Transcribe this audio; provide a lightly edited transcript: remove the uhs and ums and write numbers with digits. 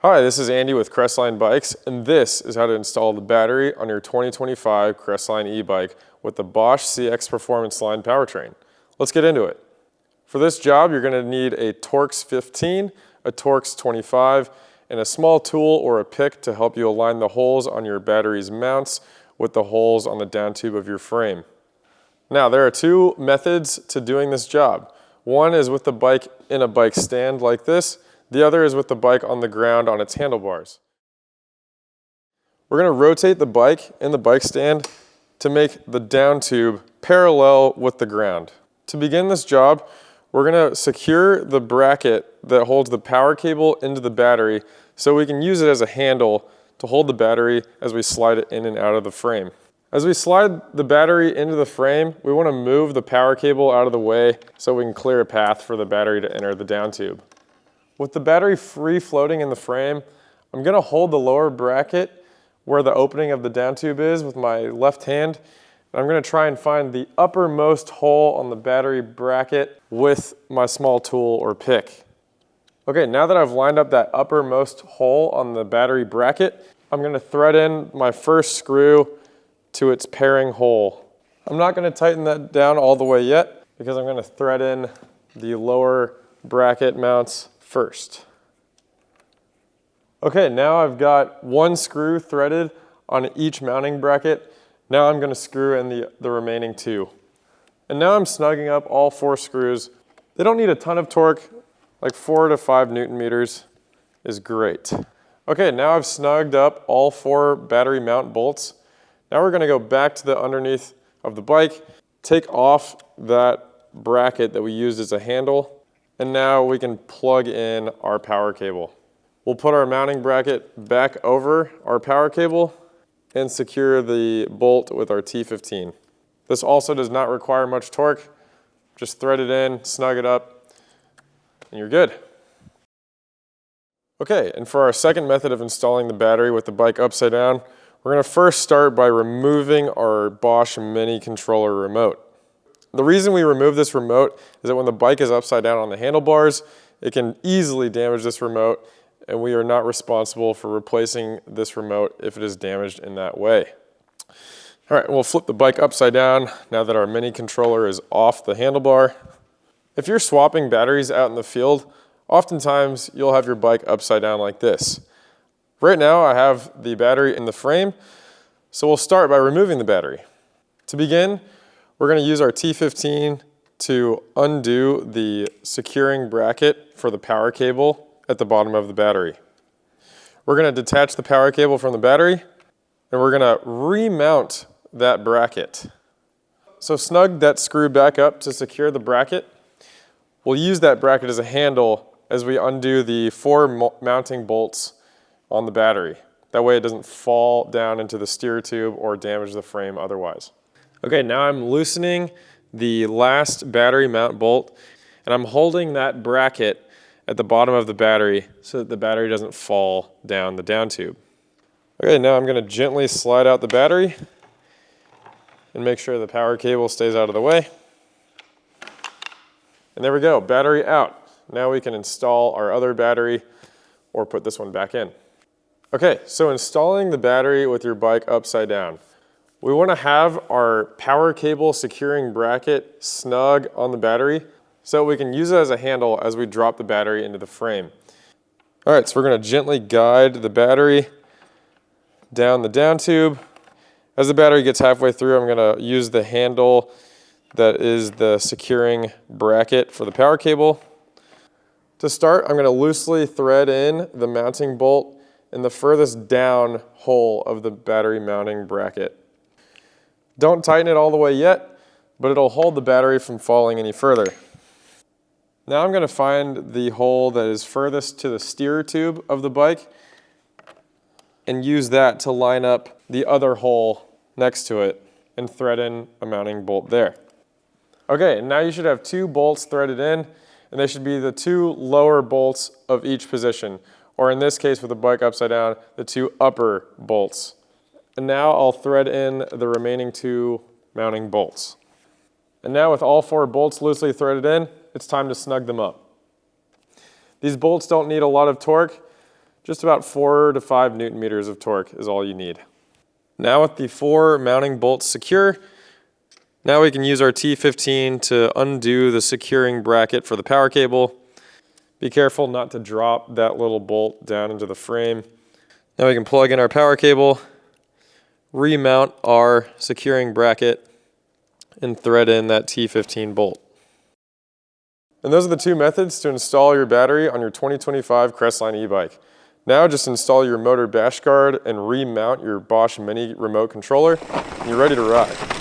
Hi, this is Andy with Crestline Bikes, and this is how to install the battery on your 2025 Crestline e-bike with the Bosch CX Performance line powertrain. Let's get into it. For this job, you're going to need a Torx 15, a Torx 25, and a small tool or a pick to help you align the holes on your battery's mounts with the holes on the down tube of your frame. Now, there are two methods to doing this job. One is with the bike in a bike stand like this. The other is with the bike on the ground on its handlebars. We're going to rotate the bike in the bike stand to make the down tube parallel with the ground. To begin this job, we're going to secure the bracket that holds the power cable into the battery so we can use it as a handle to hold the battery as we slide it in and out of the frame. As we slide the battery into the frame, we want to move the power cable out of the way so we can clear a path for the battery to enter the down tube. With the battery free floating in the frame, I'm going to hold the lower bracket where the opening of the down tube is with my left hand. And I'm going to try and find the uppermost hole on the battery bracket with my small tool or pick. Okay, now that I've lined up that uppermost hole on the battery bracket, I'm going to thread in my first screw to its pairing hole. I'm not going to tighten that down all the way yet because I'm going to thread in the lower bracket mounts first. Okay, now I've got one screw threaded on each mounting bracket. Now I'm going to screw in the remaining two. And now I'm snugging up all four screws. They don't need a ton of torque, like 4 to 5 Newton meters is great. Okay, now I've snugged up all four battery mount bolts. Now we're going to go back to the underneath of the bike, take off that bracket that we used as a handle, and now we can plug in our power cable. We'll put our mounting bracket back over our power cable and secure the bolt with our T15. This also does not require much torque. Just thread it in, snug it up, and you're good. Okay, and for our second method of installing the battery with the bike upside down, we're going to first start by removing our Bosch mini controller remote. The reason we remove this remote is that when the bike is upside down on the handlebars, it can easily damage this remote, and we are not responsible for replacing this remote if it is damaged in that way. All right, we'll flip the bike upside down now that our mini controller is off the handlebar. If you're swapping batteries out in the field, oftentimes you'll have your bike upside down like this. Right now I have the battery in the frame, so we'll start by removing the battery. To begin, we're going to use our T15 to undo the securing bracket for the power cable at the bottom of the battery. We're going to detach the power cable from the battery, and we're going to remount that bracket. So snug that screw back up to secure the bracket. We'll use that bracket as a handle as we undo the 4 mounting bolts on the battery. That way it doesn't fall down into the steer tube or damage the frame otherwise. Okay, now I'm loosening the last battery mount bolt, and I'm holding that bracket at the bottom of the battery so that the battery doesn't fall down the down tube. Okay, now I'm going to gently slide out the battery and make sure the power cable stays out of the way. And there we go, battery out. Now we can install our other battery or put this one back in. Okay, so installing the battery with your bike upside down. We want to have our power cable securing bracket snug on the battery so we can use it as a handle as we drop the battery into the frame. All right, so we're going to gently guide the battery down the down tube. As the battery gets halfway through, I'm going to use the handle that is the securing bracket for the power cable. To start, I'm going to loosely thread in the mounting bolt in the furthest down hole of the battery mounting bracket. Don't tighten it all the way yet, but it'll hold the battery from falling any further. Now I'm going to find the hole that is furthest to the steer tube of the bike and use that to line up the other hole next to it and thread in a mounting bolt there. Okay, now you should have 2 bolts threaded in, and they should be the 2 lower bolts of each position, or in this case with the bike upside down, the 2 upper bolts. And now I'll thread in the remaining 2 mounting bolts. And now with all 4 bolts loosely threaded in, it's time to snug them up. These bolts don't need a lot of torque. Just about 4 to 5 Newton meters of torque is all you need. Now with the 4 mounting bolts secure, now we can use our T15 to undo the securing bracket for the power cable. Be careful not to drop that little bolt down into the frame. Now we can plug in our power cable, remount our securing bracket, and thread in that T15 bolt. And those are the 2 methods to install your battery on your 2025 Crestline e-bike. Now just install your motor bash guard and remount your Bosch Mini remote controller, and you're ready to ride.